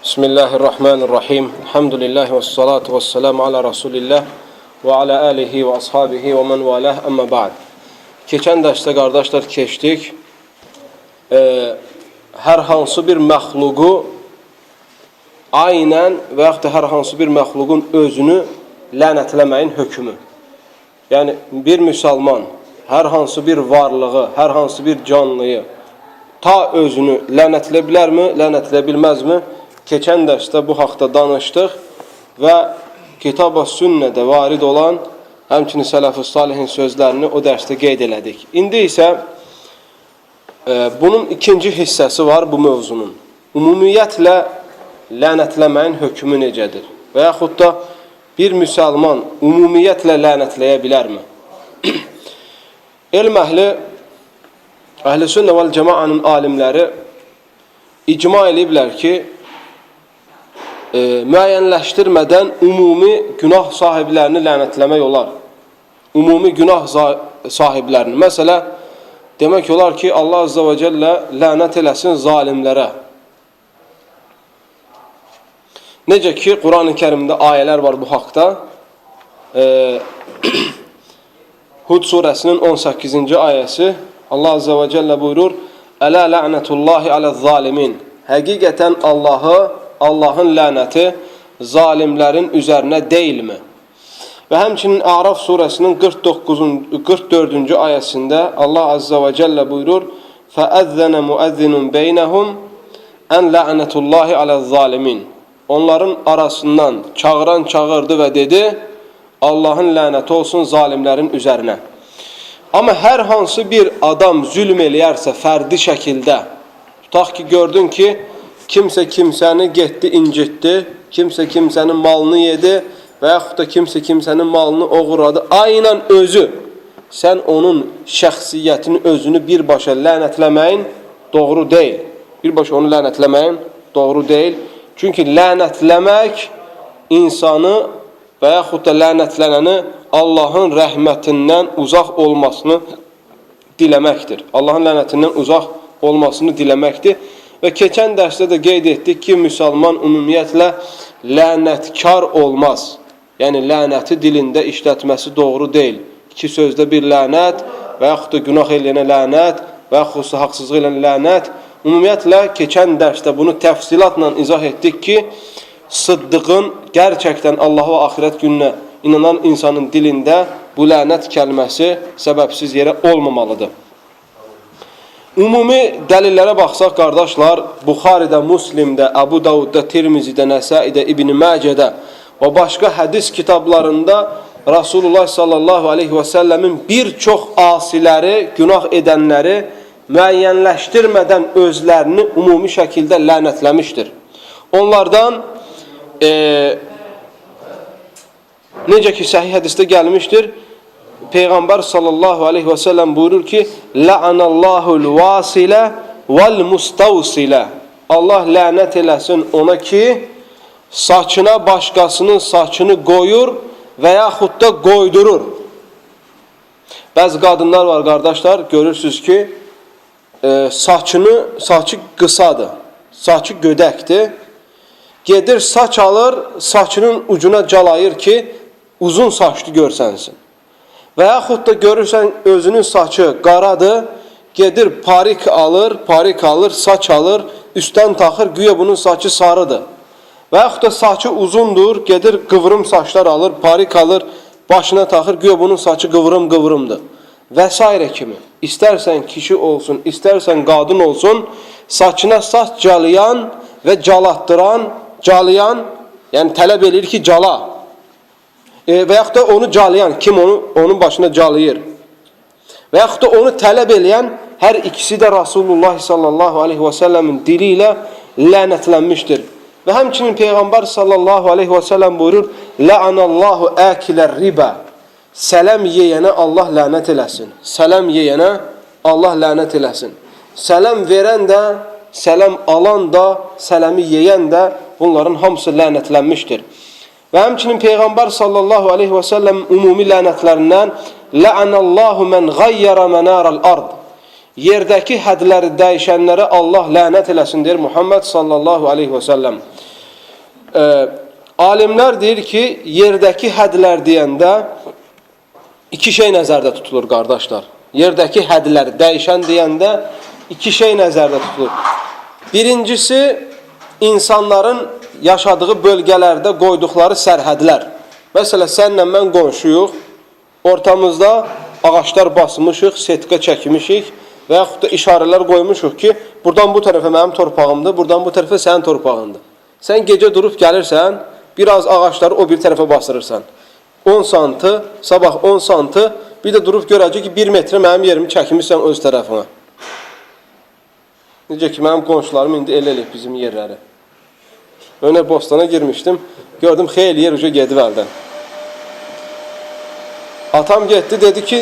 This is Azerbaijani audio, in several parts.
Bismillahirrahmanirrahim. Elhamdülillahi ve salatu ve selamu ala Resulillah ve ala alihi ve ashabihi ve men valah, amma ba'd. Keçən dərsdə qardaşlar keçdik. Hər hansı bir məxluqu aynən və yaxud da hər hansı bir məxluqun özünü lənətləməyin hökmü. Yəni bir müsəlman hər hansı bir varlığı, hər hansı bir canlıyı ta özünü lənətlə bilərmi, lənətlə bilməzmi? Keçən dərsdə bu haqda danışdıq və kitab-ı sünnədə varid olan həmçinin sələf-i salihin sözlərini o dərsdə qeyd elədik. İndi isə bunun ikinci hissəsi var bu mövzunun. Ümumiyyətlə lənətləməyin hökmü necədir? Və yaxud da bir müsəlman ümumiyyətlə lənətləyə bilərmi? Elm əhli, əhl-i sünnə vəl cəmaanın alimləri icma eləyiblər ki, müəyyənləşdirmədən ümumi günah sahiblərini lənətləmək olar. Ümumi günah sahiblərini. Məsələ, demək olar ki, Allah Azza və Cəllə lənət eləsin zalimlərə. Necə ki, Quran-ı Kərimdə ayələr var bu haqda. Hud surəsinin 18-ci ayəsi Allah Azza və Cəllə buyurur: "Ələ la'natullahi aləz-zalimin." Həqiqətən Allahın lənəti zalimlərin üzərinə deyilmi? Və həmçinin A'raf surəsinin 44-cü ayəsində Allah Azza və Cəllə buyurur: "Fəəzzənə müəzzinun beynəhum ən la'natullahi aləz-zalimin." Onların arasından çağıran çağırdı və dedi: Allahın lənəti olsun zalimlərin üzərinə. Amma hər hansı bir adam zülm eləyərsə fərdi şəkildə, tutaq ki, gördün ki, kimsə kimsəni getdi, incitdi, kimsə kimsənin malını yedi və yaxud da kimsə kimsənin malını oğurladı. Aynən özü, sən onun şəxsiyyətini, özünü birbaşa lənətləməyin doğru deyil. Birbaşa onu lənətləməyin doğru deyil. Çünki lənətləmək insanı və yaxud da lənətlənəni Allahın rəhmətindən uzaq olmasını diləməkdir. Allahın lənətindən uzaq olmasını diləməkdir. Və keçən dərsdə də qeyd etdik ki, müsəlman ümumiyyətlə lənətkar olmaz. Yəni, lənəti dilində işlətməsi doğru deyil. İki sözdə bir lənət və yaxud da günah eləyənə lənət və yaxud da haqsızlıq eləyənə lənət. Ümumiyyətlə, keçən dərsdə bunu təfsilatla izah etdik ki, sıddığın gerçəkdən Allah və axirət gününə inanan insanın dilində bu lənət kəlməsi səbəbsiz yerə olmamalıdır. Ümumi dəlillərə baxsaq, qardaşlar, Buxaridə, Müslimdə, Əbu Davudda, Tirmizidə, Nəsaidə, İbn-i Məcədə və başqa hədis kitablarında Rasulullah sallallahu aleyhi və səlləmin bir çox asiləri, günah edənləri müəyyənləşdirmədən özlərini ümumi şəkildə lənətləmişdir. Onlardan necə ki, səhih hədisdə gəlmişdir, Peyğəmbər sallallahu aleyhi və səlləm buyurur ki, "La'anallahu'l vasilə vəl-mustavsilə." Allah lənət eləsin ona ki, saçına başqasının saçını qoyur və yaxud da qoydurur. Bəzi qadınlar var, qardaşlar, görürsünüz ki, saçı qısadır, saçı gödəkdir. Gedir, saç alır, saçının ucuna calayır ki, uzun saçlı görsənsin. Və yaxud da görürsən özünün saçı qaradır, gedir parik alır, saç alır, üstdən taxır, güya bunun saçı sarıdır. Və yaxud da saçı uzundur, gedir qıvrım saçlar alır, parik alır, başına taxır, güya bunun saçı qıvrımdır. Və s. kimi. İstərsən kişi olsun, istərsən qadın olsun, saçına saç calayan və calayan, yəni tələb edir ki, cala. Və yaxud da onu calayan, kim onun başına calayır. Və yaxud da onu tələb eləyən, hər ikisi də Rasulullah sallallahu aleyhi və səlləmin dili ilə lənətlənmişdir. Və həmçinin Peyğəmbər sallallahu aleyhi və səlləm buyurur: "La'anallahu əkilər ribə." Sələm yeyənə Allah lənət eləsin. Sələm yeyənə Allah lənət eləsin. Sələm verən də, sələm alan da, sələmi yeyən də bunların hamısı lənətlənmişdir. Və həmçinin Peyğəmbər sallallahu aleyhi və səlləm ümumi lənətlərindən "La'anallahu mən qayyara mənaral ard." Yerdəki hədləri dəyişənlərə Allah lənət eləsin deyir Muhammed sallallahu aleyhi və səlləm. Alimler deyir ki, yerdəki hədlər deyəndə iki şey nəzərdə tutulur, qardaşlar. Yerdəki hədlər dəyişən deyəndə iki şey nəzərdə tutulur. Birincisi, insanların yaşadığı bölgələrdə qoyduqları sərhədlər. Məsələn, sənlə mən qonşuyuq, ortamızda ağaçlar basmışıq, setka çəkmişik və yaxud da işarələr qoymuşuq ki, buradan bu tərəfə mənim torpağımdır, buradan bu tərəfə sənin torpağındır. Sən gecə durub gəlirsən, biraz ağaçları o bir tərəfə basırırsan. 10 santı, sabah 10 santı, bir də durub görəcək ki, 1 metrə mənim yerimi çəkmişsən öz tərəfinə. Necə ki, mənim qonşularım indi elə eləyib bizim yerləri. Önə bostana girmişdim, gördüm xeyli yer uca gedib əldən. Atam getdi, dedi ki,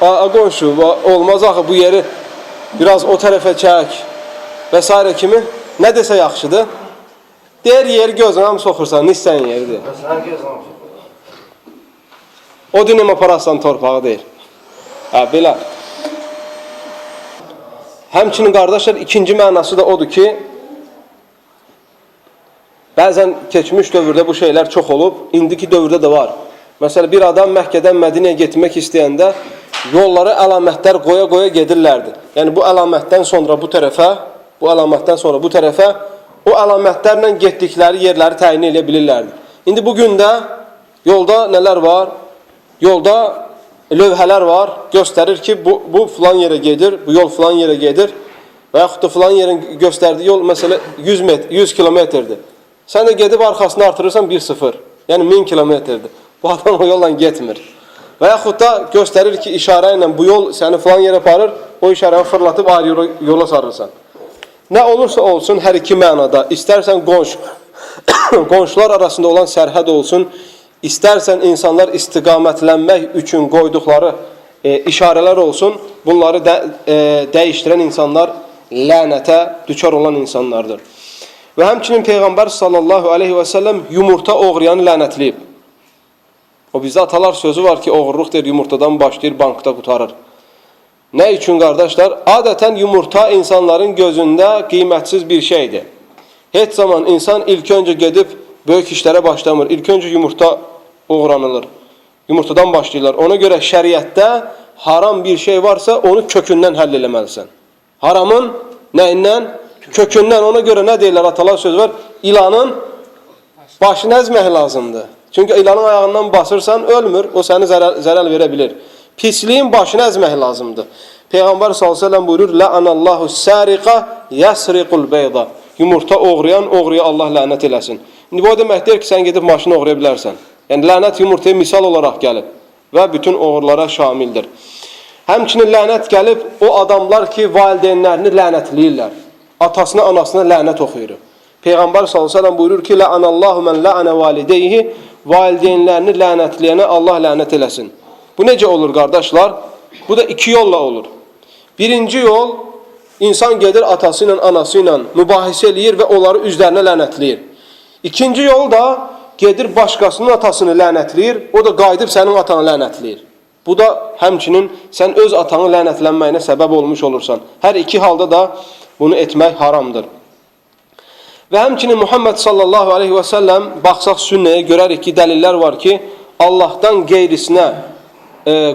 qonşu, olmaz axı bu yeri biraz o tərəfə çək və s. kimi. Nə desə yaxşıdır? Deyər yeri gözünə mı soxursan, nissən yeridir. O dinəm apararsan torpağı deyir. Belə. Həmçinin qardaşlar, ikinci mənası da odur ki, bəzən keçmiş dövrdə bu şeylər çox olub, indiki dövrdə də var. Məsələn, bir adam Məkkədən Mədinəyə getmək istəyəndə yollara əlamətlər qoya-qoya gedirlərdi. Yəni, bu əlamətdən sonra bu tərəfə, bu əlamətdən sonra bu tərəfə, o əlamətlərlə getdikləri yerləri təyin edə bilirlərdi. İndi bugün də yolda nələr var? Yolda lövhələr var, göstərir ki, bu filan yerə gedir, bu yol filan yerə gedir və yaxud da filan yerin göstərdiyi yol, məsələ, 100 kilometrdir. Sən də gedib arxasını artırırsan 1-0, yəni 1000 kilometrdir. Bu adam o yolla getmir. Və yaxud da göstərir ki, işarə ilə bu yol səni filan yerə aparır, o işarəni fırlatıb ayrı yola sarırsan. Nə olursa olsun, hər iki mənada, istərsən qonşular arasında olan sərhəd olsun, İstərsən insanlar istiqamətlənmək üçün qoyduqları işarələr olsun, bunları dəyişdirən insanlar lənətə düçar olan insanlardır. Və həmçinin Peyğəmbər sallallahu aleyhi və səlləm yumurta oğrayanı lənətləyib. O bizdə atalar sözü var ki, oğurluq deyir, yumurtadan başlayır, bankda qutarır. Nə üçün qardaşlar? Adətən yumurta insanların gözündə qiymətsiz bir şeydir. Heç zaman insan ilk öncə gedib böyük işlərə başlamır. İlk öncə yumurta oğranılır. Yumurtadan başlayırlar. Ona görə şəriətdə haram bir şey varsa onu kökündən həll eləməlisən. Haramın nəyindən? Kökündən. Ona görə nə deyirlər? Atalar sözü var. İlanın başını əzmək lazımdır. Çünki ilanın ayağından basırsan ölmür. O səni zərər verə bilir. Pisliyin başını əzmək lazımdır. Peyğəmbər s.ə.v buyurur: "La'anallahu sariqa yasriqul bayda." Yumurta oğrayan oğruya Allah lənət eləsin. İndi bu deməkdir ki, sən gedib maşını oğraya bilərsən. Yəni, lənət yumurtaya misal olaraq gəlib və bütün oğurlara şamildir. Həmçinin lənət gəlib o adamlar ki, valideynlərini lənətləyirlər. Atasına, anasına lənət oxuyur. Peyğəmbər s.ə.v buyurur ki, "La'anallahu men la'ana valideyhi." Valideynlərini lənətləyənə Allah lənət eləsin. Bu necə olur, qardaşlar? Bu da iki yolla olur. Birinci yol, insan gedir atası ilə, anası ilə mübahisə eləyir və onları üzlərinə lənətləyir. İkinci yol da gedir başqasının atasını lənətləyir, o da qayıdıb sənin atanı lənətləyir. Bu da həmçinin sən öz atanı lənətlənməyinə səbəb olmuş olursan. Hər iki halda da bunu etmək haramdır. Və həmçinin Muhammed sallallahu aleyhi və səlləm baxsaq sünnəyə görərik ki, dəlillər var ki, Allahdan qeyrisinə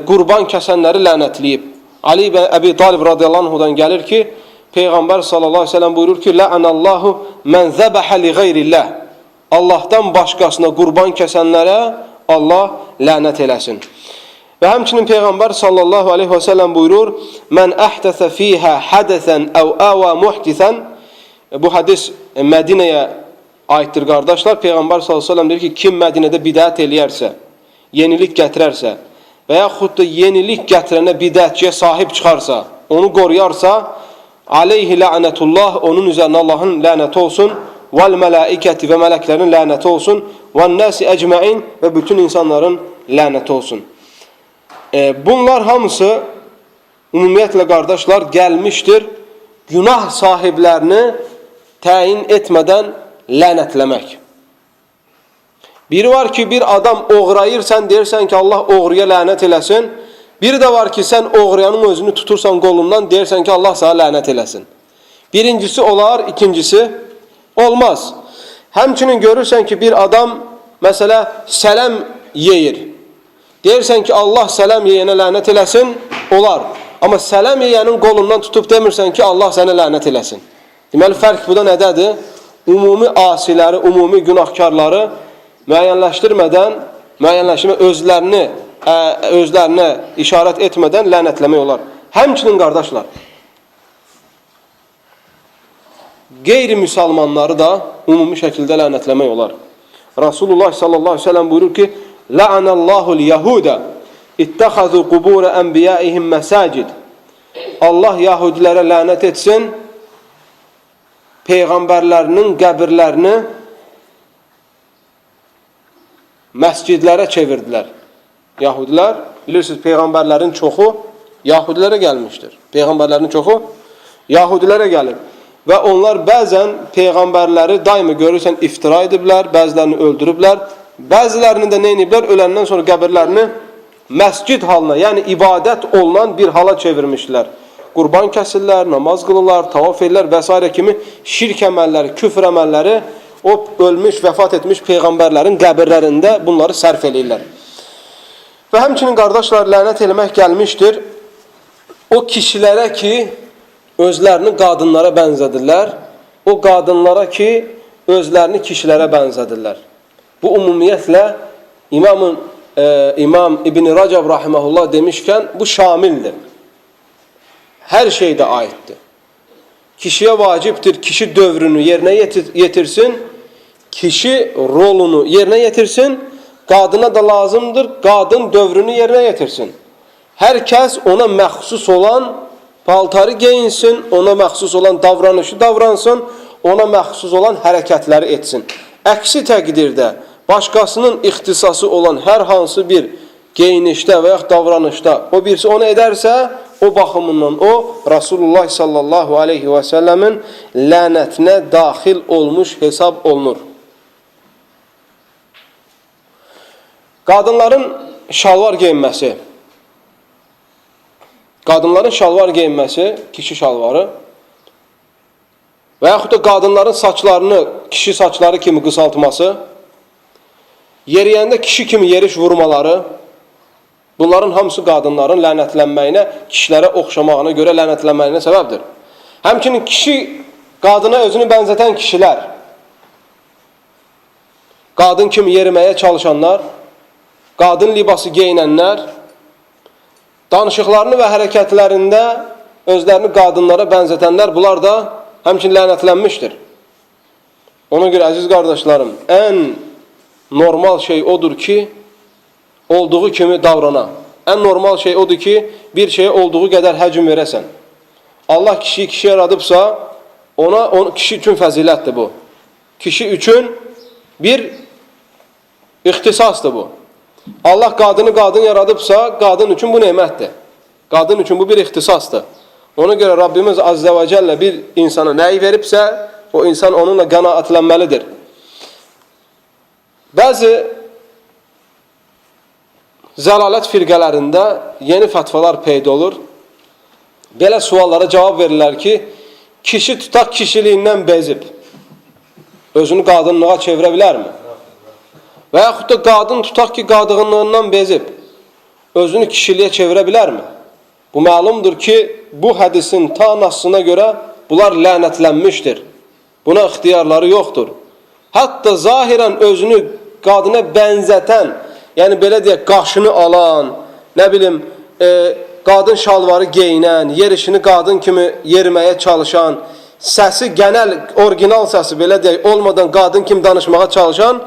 qurban kəsənləri lənətləyib. Ali ibn Əbi Talib radiyallahu anhudan gəlir ki, Peyğəmbər sallallahu aleyhi və səlləm buyurur ki, "La'anallahu men zəbəhə li qeyrillah." Allahdan başqasına qurban kəsənlərə Allah lənət eləsin. Və həmçinin Peyğəmbər sallallahu aleyhi və səlləm buyurur, "Mən əhdəsə fiyhə hədəsən əv əvə muhdisən." Bu hədis Mədinəyə aiddir, qardaşlar. Peyğəmbər sallallahu aleyhi və səlləm deyir ki, kim Mədinədə bidət eləyərsə, yenilik gətirərsə və yaxud da yenilik gətirənə bidətçiyə sahib çıxarsa, onu qoruyarsa, aleyhi la'nətullah, onun üzərinə Allahın lənəti olsun, vəl mələikəti və mələklərin lənəti olsun, vəl nəsi əcməin və bütün insanların lənəti olsun. Bunlar hamısı ümumiyyətlə qardaşlar gəlmişdir günah sahiblərini təyin etmədən lənətləmək. Biri var ki, bir adam oğrayırsan, deyirsən ki, Allah oğruya lənət eləsin. Biri də var ki, sən oğrayanın özünü tutursan qolundan, deyirsən ki, Allah sana lənət eləsin. Birincisi olar, ikincisi olmaz. Həmçinin görürsən ki, bir adam məsələ sələm yeyir. Deyirsən ki, Allah sələm yeyənə lənət eləsin, olar. Amma sələm yeyənin qolundan tutub demirsən ki, Allah sənə lənət eləsin. Deməli, fərq bu da nədədir? Ümumi asiləri, ümumi günahkarları müəyyənləşdirmədən, özlərinə işarət etmədən lənətləmək olar. Həmçinin qardaşlar, qeyri-müsəlmanları da ümumi şəkildə lənətləmək olar. Rasulullah sallallahu aleyhi ve sellem buyurur ki, La'anallahul Yahuda ittəxəzu qubura ənbiyaihim məsacid. Allah Yahudilərə lənət etsin, peyğəmbərlərinin qəbirlərini məscidlərə çevirdilər. Yahudilər, bilirsiniz, peyğəmbərlərin çoxu Yahudilərə gəlmişdir. Peyğəmbərlərin çoxu Yahudilərə gəlir. Və onlar bəzən peyğəmbərləri daimi görürsən iftira ediblər, bəzilərini öldürüblər, bəzilərini də nə ediblər? Öləndən sonra qəbirlərini məscid halına, yəni ibadət olunan bir hala çevirmişdilər. Qurban kəsirlər, namaz qılırlar, tavaf edirlər və s. kimi şirk əməlləri, küfr əməlləri o ölmüş, vəfat etmiş peyğəmbərlərin qəbirlərində bunları sərf edirlər. Və həmçinin qardaşlar, lənət eləmək gəlmişdir o kişilərə ki, özlərini qadınlara bənzədirlər, o qadınlara ki, özlərini kişilərə bənzədirlər. Bu ümumiyyətlə İmam İbn Rəcəb rahiməhullah demişkən, bu şamildir. Hər şeydə aiddir. Kişiyə vacibdir, kişi dövrünü yerinə yetirsin, kişi rolunu yerinə yetirsin, qadına da lazımdır, qadın dövrünü yerinə yetirsin. Hər kəs ona məxsus olan paltarı geyinsin, ona məxsus olan davranışı davransın, ona məxsus olan hərəkətləri etsin. Əksi təqdirdə başqasının ixtisası olan hər hansı bir geyinişdə və yaxud davranışda o birisi onu edərsə, o baxımından o Rasulullah sallallahu aleyhi və səlləmin lənətinə daxil olmuş hesab olunur. Qadınların şalvar geyinməsi. Qadınların şalvar geyinməsi, kişi şalvarı və yaxud da qadınların saçlarını kişi saçları kimi qısaltması, yeriyəndə kişi kimi yeriş vurmaları, bunların hamısı qadınların lənətlənməyinə, kişilərə oxşamağına görə lənətlənməyinə səbəbdir. Həmçinin kişi, qadına özünü bənzətən kişilər, qadın kimi yeriməyə çalışanlar, qadın libası geyinənlər, danışıqlarını və hərəkətlərində özlərini qadınlara bənzətənlər, bunlar da həmçinin lənətlənmişdir. Ona görə, əziz qardaşlarım, ən normal şey odur ki, olduğu kimi davrana. Ən normal şey odur ki, bir şeyə olduğu qədər həcm verəsən. Allah kişiyi kişi yaradıbsa, kişi üçün fəzilətdir bu. Kişi üçün bir ixtisasdır bu. Allah qadını qadın yaradıbsa, qadın üçün bu nemətdir. Qadın üçün bu bir ixtisasdır. Ona görə Rabbimiz Azze və Cəllə bir insana nəyi veribsə, o insan onunla qənaətlənməlidir. Bəzi zəlalət firqələrində yeni fətvalar peyda olur. Belə suallara cavab verirlər ki, kişi tutaq kişiliyindən bezib, özünü qadınlığa çevirə bilərmi? Və yaxud da qadın tutaq ki, qadınlığından bezib, özünü kişiliyə çevirə bilərmi? Bu məlumdur ki, bu hədisin ta nassına görə bunlar lənətlənmişdir. Buna ixtiyarları yoxdur. Hətta zahirən özünü qadına bənzətən, yəni belə deyək, qaşını alan, nə bilim, qadın şalvarı geyinən, yerişini qadın kimi yeriməyə çalışan, səsi genel, orijinal səsi belə deyək, olmadan qadın kimi danışmağa çalışan,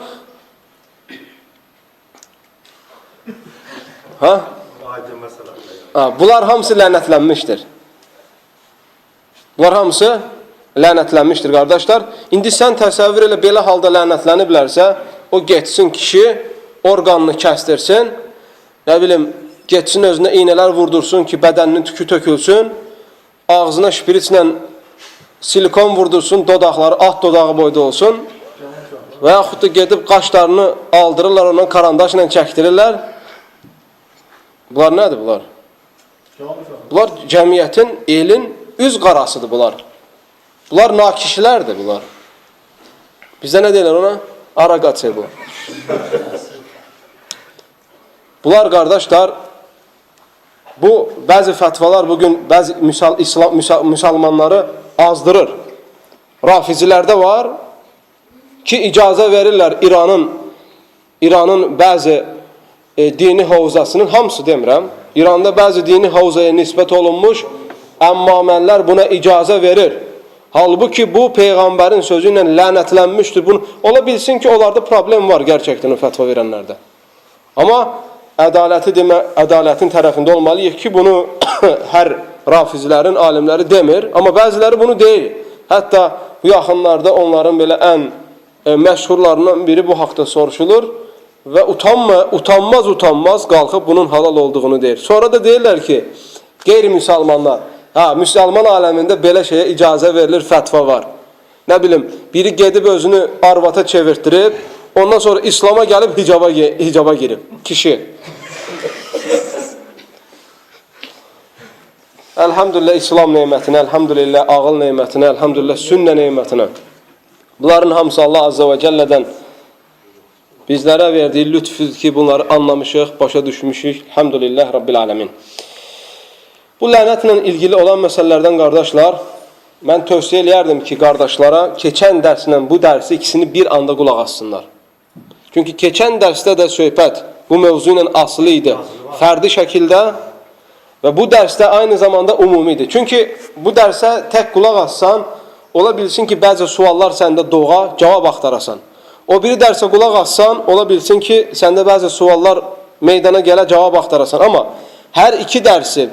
bunlar hamısı lənətlənmişdir. Bunlar hamısı lənətlənmişdir, qardaşlar. İndi sən təsəvvür elə belə halda lənətləniblərsə, o getsin kişi, orqanını kəstirsin, nə bilim, getsin özünə iynələr vurdursun ki, bədəninin tükü tökülsün, ağzına şpiritslə silikon vurdursun, dodaqları at dodağı boyda olsun və yaxud da gedib qaşlarını aldırırlar, ondan karandaşla çəkdirirlər. Bunlar nədir bunlar? Bunlar cəmiyyətin, elin üz qarasıdır bunlar. Bunlar nakişlərdir bunlar. Bizdə nə deyirlər ona? Araqaçı bu. Bunlar qardaşlar, bu bəzi fətvalar bugün bəzi müsəlmanları azdırır. Rafizilərdə var ki, icazə verirlər İranın bəzi dini havzasının, hamısı demirəm, İranda bəzi dini havzaya nisbət olunmuş əmmamənlər buna icazə verir. Halbuki bu Peyğəmbərin sözü ilə lənətlənmişdir. Ola bilsin ki, onlarda problem var gerçəkdən o fətva verənlərdə. Amma ədalətin tərəfində olmalıyıq ki, bunu hər rafizilərin alimləri demir, amma bəziləri bunu deyir. Hətta bu yaxınlarda onların belə ən məşhurlarından biri bu haqda soruşulur və utanmaz qalxıb bunun halal olduğunu deyir. Sonra da deyirlər ki, qeyri-müsəlmanlar, müsəlman aləmində belə şeyə icazə verilir, fətva var. Nə bilim, biri gedib özünü arvata çevirtdirib, ondan sonra İslam'a gəlib hicaba girib, kişi. Elhamdülillah İslam neymətinə, elhamdülillah ağıl neymətinə, elhamdülillah sünnə neymətinə. Bunların hamısı Allah Azze ve Celle'dən bizlərə verdiyi lütfüdür ki, bunları anlamışıq, başa düşmüşük. Elhamdülillah Rabbil Alemin. Bu lənətlə ilgili olan məsələlərdən qardaşlar, mən tövsiyə eləyərdim ki, qardaşlara keçən dərslə bu dərsi ikisini bir anda qulaq assınlar. Çünki keçən dərsdə də söhbət bu mövzu ilə asılı idi, fərdi şəkildə və bu dərsdə aynı zamanda umumidir. Çünki bu dərsə tək qulaq assan, ola bilsin ki, bəzi suallar səndə doğa, cavab axtarasan. O biri dərsə qulaq assan, ola bilsin ki, səndə bəzi suallar meydana gələ cavab axtarasan. Amma hər iki dərsi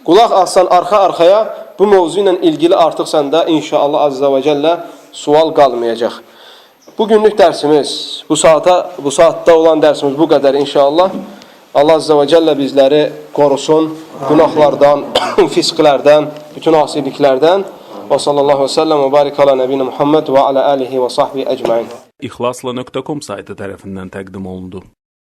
qulaq assan arxa-arxaya, bu mövzu ilə ilgili artıq səndə inşallah Azze ve Celle sual qalmayacaq. Bugünlük dərsimiz, bu saatda olan dərsimiz bu qədər inşallah. Allah Azze ve Celle bizləri qorusun günahlardan, fisklərdən, bütün asiliklərdən. Və sallallahu və səlləm və barik ala nəbiyyə Muhammed və ala alihi və sahbihi əcmain. İxlasla.com saytı tərəfindən təqdim olundu.